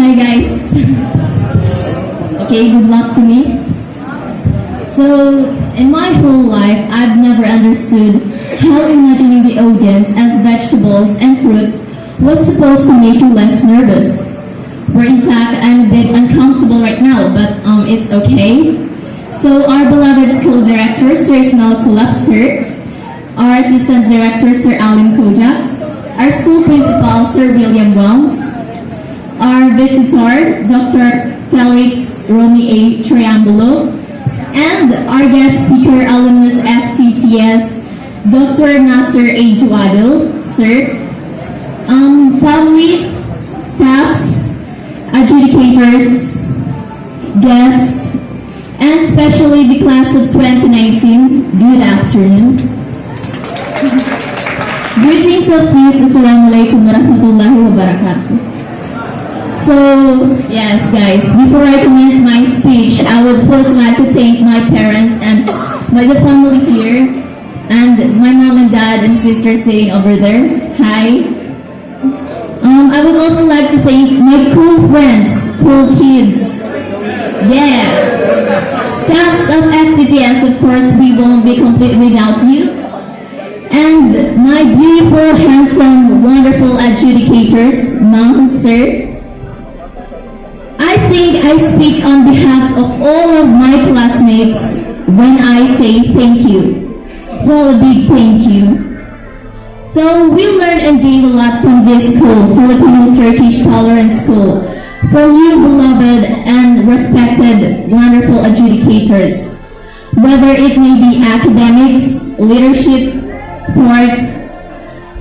Hi guys. Okay, good luck to me. So, in my whole life, I've never understood how imagining the audience as vegetables and fruits was supposed to make you less nervous. For in fact, I'm a bit uncomfortable right now, but it's okay. So, our beloved school director, Sir Ismail Kulap, sir, our assistant director, Sir Alim Kojak, our school principal, Sir William Wells, our visitor, Dr. Felix Romy A. Triangulo, and our guest speaker, alumnus FTTS, Dr. Nasser A. Juadil, sir, family, staffs, adjudicators, guests, and especially the class of 2019, good afternoon. Greetings of peace, Assalamualaikum warahmatullahi wabarakatuh. So, yes guys, before I commence my speech, I would first like to thank my parents and the family here, and my mom and dad and sister sitting over there. Hi. I would also like to thank my cool friends, cool kids. Yeah. Staffs of FTTS, of course, we won't be complete without you. And my beautiful, handsome, wonderful adjudicators, mom, sir. I think I speak on behalf of all of my classmates when I say thank you. Well, a big thank you. So we learned and gained a lot from this school, Filipino Turkish Tolerance School, from you beloved and respected wonderful adjudicators. Whether it may be academics, leadership, sports,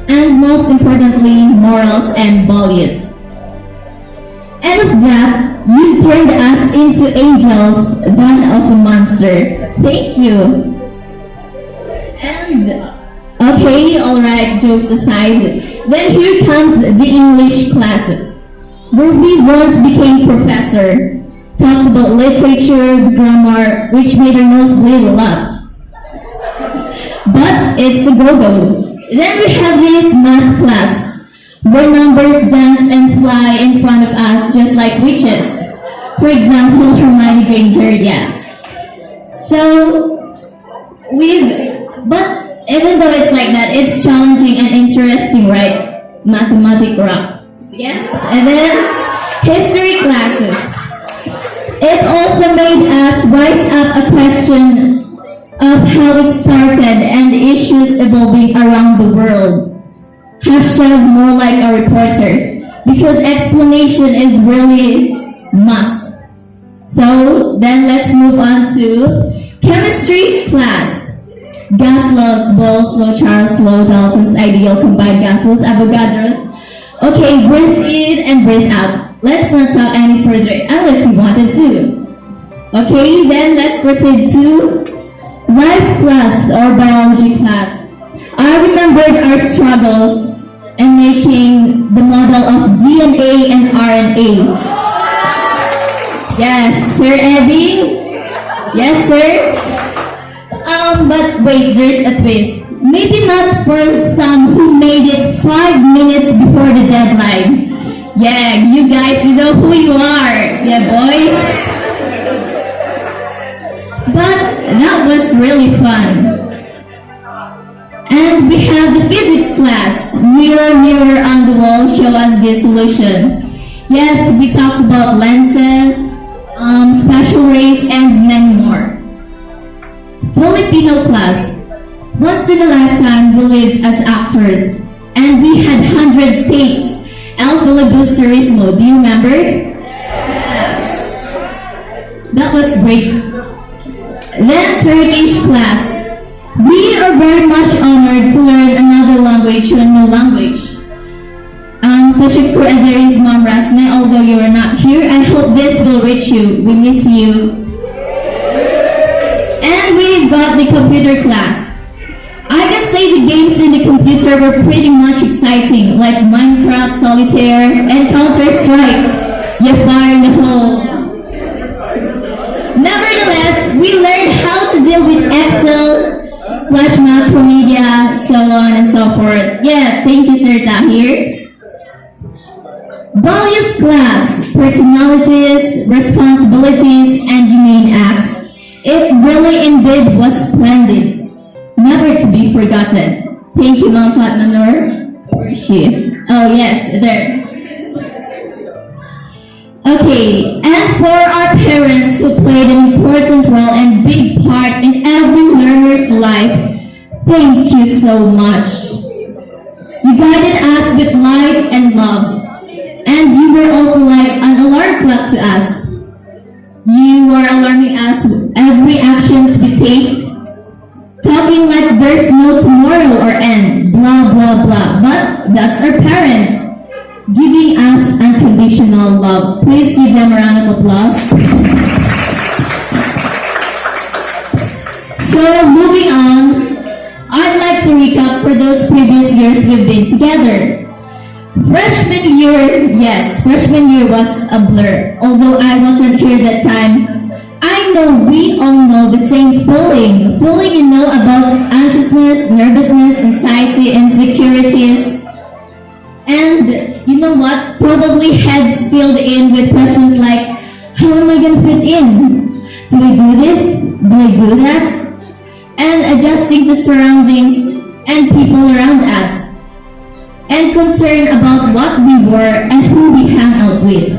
and most importantly, morals and values. And with that, you turned us into angels, than of a monster. Thank you. And, okay, alright, jokes aside, then here comes the English class, where we once became professor, talked about literature, grammar, which made our nose bleed a lot. But it's a go-go. Then we have this math class, where numbers dance and fly in front of us just like witches. For example, Hermione Granger, yeah. So, but even though it's like that, it's challenging and interesting, right? Mathematics rocks. Yes. And then, history classes. It also made us rise up a question of how it started and issues evolving around the world. Hashtag more like a reporter, because explanation is really must. So then let's move on to chemistry class. Gas laws, Boyle's law, Charles' law, Dalton's ideal, combined gas laws, Avogadro's. Okay, breathe in and breathe out. Let's not talk any further unless you wanted to. Okay, then let's proceed to life class or biology class. I remembered our struggles in making the model of DNA and RNA. Yes, Sir Eddie? Yes, sir? But wait, there's a twist. Maybe not for some who made it 5 minutes before the deadline. Yeah, you guys, you know who you are. Yeah, boys? But that was really fun. And we have the physics class. Mirror, mirror on the wall, show us the solution. Yes, we talked about lenses, special rays, and many more. Filipino class. Once in a lifetime, we lived as actors. And we had 100 takes. El Filibusterismo, do you remember? That was great. Then Turkish class. We are very much honored to learn another language or a new language. Tashukkur Adari's mom Rasme, although you are not here, I hope this will reach you. We miss you. And we've got the computer class. I can say the games in the computer were pretty much exciting, like Minecraft, Solitaire, and Counter-Strike. You fire in the hole. Nevertheless, we learned how to deal with Excel, Flash Macromedia, so on and so forth. Yeah, thank you, Sir Tahir. rebellious class, personalities, responsibilities, and humane acts. It really indeed was splendid, never to be forgotten. Thank you, Mom Fatmanor. Where is she? Oh yes, there. Okay, and for our parents who played an important role and big part in every learner's life, thank you so much. You guided us with light and love, and you were also like an alarm clock to us. You are alarming us with every actions we take, talking like there's no tomorrow or end, blah blah blah. But that's our parents, giving us unconditional love. Please give them a round of applause. So moving on, I'd like to recap for those previous years we've been together. Freshman year, yes, freshman year was a blur. Although I wasn't here that time, I know we all know the same feeling. Feeling you know about anxiousness, nervousness, anxiety, insecurities. And you know what? Probably heads filled in with questions like, how am I gonna fit in? Do I do this? Do I do that? And adjusting to surroundings and people around us. And concern about what we were and who we hang out with.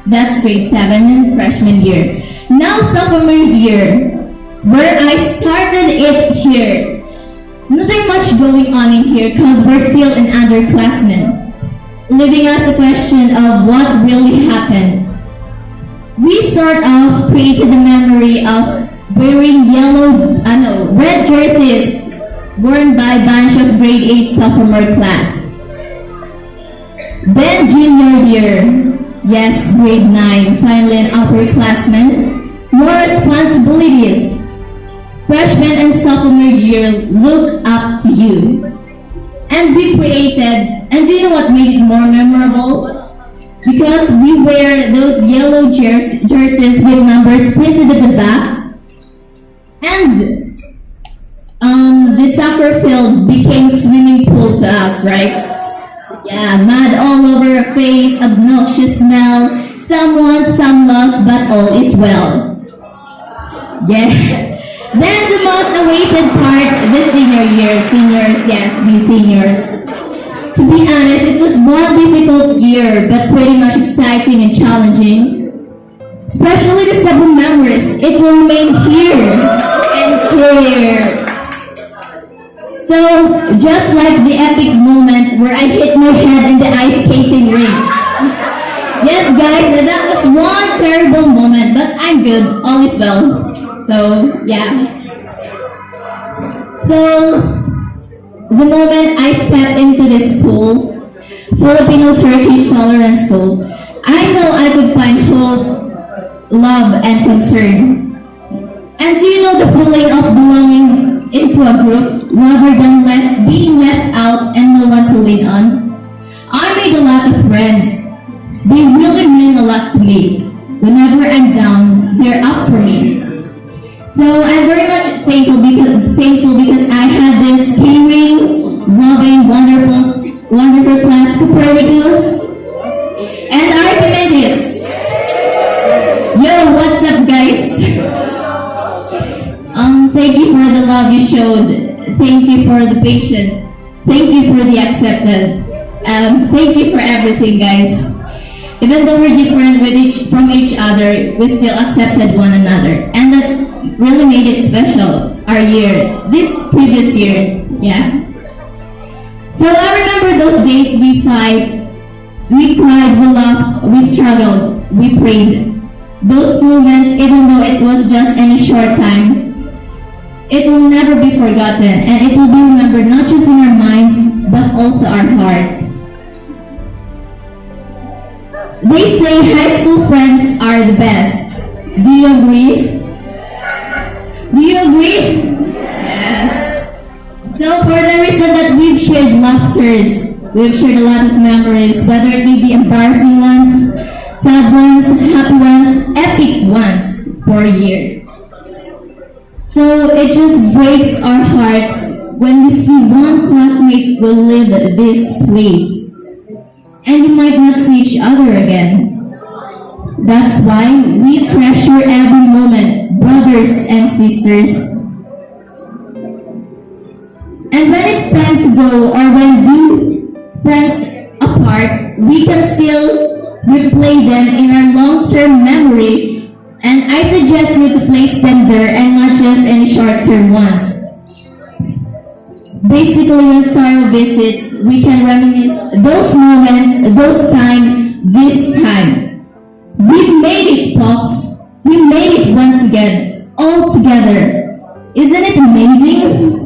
That's grade 7 and freshman year. Now sophomore year, where I started it here. Nothing much going on in here because we're still an underclassmen, leaving us a question of what really happened. We sort of created a memory of wearing red jerseys worn by a bunch of grade 8 sophomore class. Then junior year, yes, grade 9, finally an upperclassman, more responsibilities. Freshman and sophomore year look up to you. And we created, and do you know what made it more memorable? Because we wear those yellow jerseys with numbers printed at the back. And the soccer field became swimming pool to us, right? Yeah, mud all over our face, obnoxious smell. Some won, some lost, but all is well. Yeah. Then the most awaited part, the senior year. Seniors, yes, we seniors. To be honest, it was one difficult year, but pretty much exciting and challenging. Especially the 7 memories. It will remain here and here. So, just like the epic moment where I hit my head in the ice skating rink. Yes, guys, that was one terrible moment, but I'm good. All is well. So, yeah. So, the moment I stepped into this school, Filipino-Turkish tolerance school, I know I could find hope, love, and concern. And do you know the feeling of belonging into a group rather than being left out and no one to lean on? I made a lot of friends. They really mean a lot to me. Whenever I'm down, they're up for me. So I'm very much thankful because I had this caring, loving, wonderful class Copernicus and Archimedes. Yo, what's up, guys? Thank you for the love you showed. Thank you for the patience. Thank you for the acceptance. Thank you for everything, guys. Even though we're different from each other, we still accepted one another. And that really made it special, our year, these previous years, yeah. So I remember those days we cried, we laughed, we struggled, we prayed. Those moments, even though it was just in a short time, it will never be forgotten, and it will be remembered not just in our minds, but also our hearts. They say high school friends are the best. Do you agree? Do you agree? Yes. So for the reason that we've shared laughters, we've shared a lot of memories, whether it may be embarrassing ones, sad ones, happy ones, epic ones for years. So it just breaks our hearts when we see one classmate will leave this place. and you might not see each other again. That's why we treasure every moment, brothers and sisters. And when it's time to go, or when we friends apart, we can still replay them in our long-term memory, and I suggest you to place them there and not just any short-term ones. Basically, when sorrow visits, we can reminisce those moments, those time, this time. We made it, folks. We made it once again, all together. Isn't it amazing?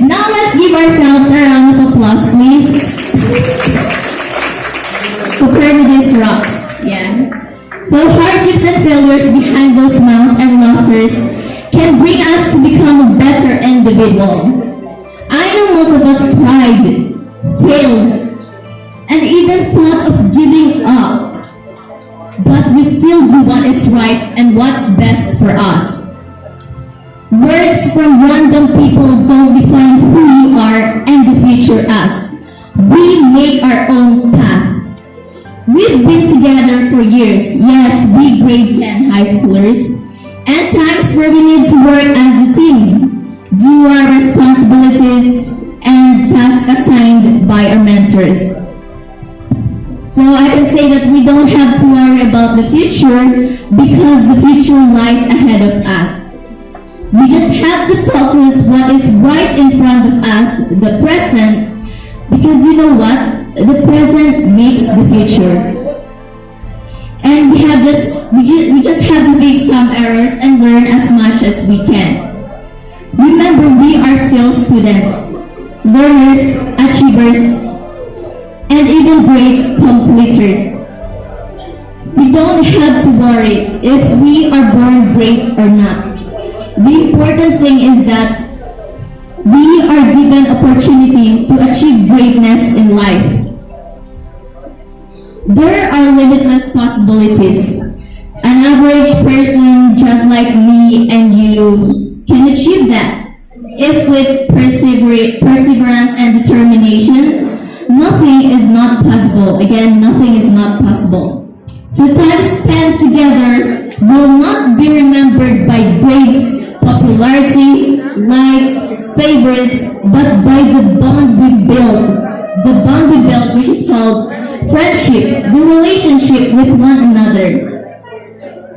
Now let's give ourselves a round of applause, please. To Paradise Rocks. Yeah. So hardships and failures behind those smiles and laughters can bring us to become a better individual. I know most of us cried, failed, and even thought of giving up. But we still do what is right and what's best for us. Words from random people don't define who you are and the future us. We make our own path. We've been together for years. Yes, we grade 10 high schoolers. And times where we need to work as a team, do our responsibilities and tasks assigned by our mentors. So I can say that we don't have to worry about the future because the future lies ahead of us. We just have to focus what is right in front of us, the present, because you know what? The present makes the future. And we just have to fix some errors and learn as much as we can. Remember, we are still students, learners, achievers, and even great completers. We don't have to worry if we are born great or not. The important thing is that we are given opportunity to achieve greatness in life. There are limitless possibilities. An average person just like me and you can achieve that. If with perseverance and determination, nothing is not possible. Again, nothing is not possible. So time spent together will not be remembered by grades, popularity, likes, favorites, but by the bond we build. The bond we build, which is called friendship, the relationship with one another.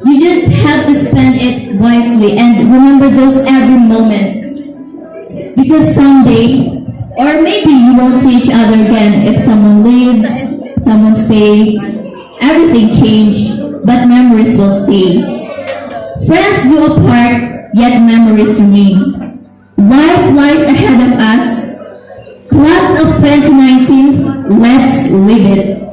You just have to spend it wisely and remember those every moments. Because someday, or maybe you won't see each other again if someone leaves, someone stays, everything changes, but memories will stay. Friends do apart, yet memories remain. Life lies ahead of us. Class of 2019, let's live it.